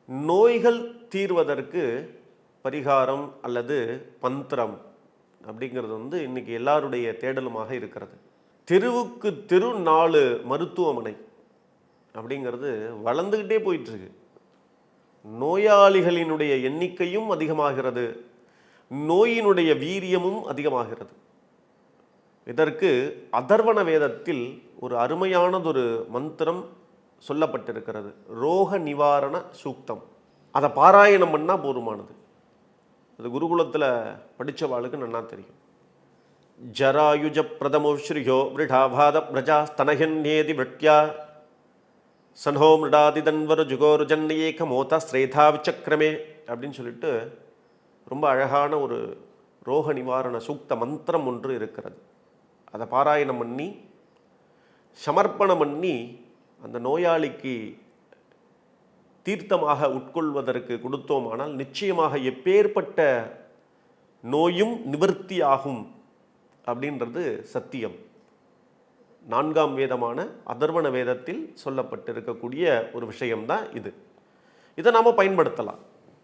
நோய்கள் தீர்வதற்கு பரிகாரம் அல்லது மந்திரம் அப்படிங்கிறது இன்னைக்கு எல்லாருடைய தேடலுமாக இருக்கிறது. தெருவுக்கு தெரு 4 மருத்துவமனை அப்படிங்கிறது வளர்ந்துக்கிட்டே போயிட்டுருக்கு. நோயாளிகளினுடைய எண்ணிக்கையும் அதிகமாகிறது, நோயினுடைய வீரியமும் அதிகமாகிறது. இதற்கு அதர்வண வேதத்தில் ஒரு அருமையானதொரு மந்திரம் சொல்லப்பட்டிருக்கிறது, ரோக நிவாரண சூக்தம். அதை பாராயணம் பண்ணால் போதுமானது. அது குருகுலத்தில் படித்தவாளுக்கு நல்லா தெரியும். ஜராயுஜ பிரதமோ ஸ்ரீயோ விருடாபாத பிரஜா ஸ்தனஹன்யேதி விரட்யா சன்ஹோ மிருடாதிதன்வரு ஜுகோரு ஜன்யேக மோதா ஸ்ரேதா விசக்கிரமே அப்படின்னு சொல்லிட்டு ரொம்ப அழகான ஒரு ரோக நிவாரண சூக்த மந்திரம் ஒன்று இருக்கிறது. அதை பாராயணம் பண்ணி சமர்ப்பணம் பண்ணி அந்த நோயாளிக்கு தீர்த்தமாக உட்கொள்வதற்கு கொடுத்தோமானால் நிச்சயமாக எப்பேற்பட்ட நோயும் நிவர்த்தியாகும் அப்படின்றது சத்தியம். 4ஆம் வேதமான அதர்வண வேதத்தில் சொல்லப்பட்டிருக்கக்கூடிய ஒரு விஷயம்தான் இது. இதை நாம் பயன்படுத்தலாம்.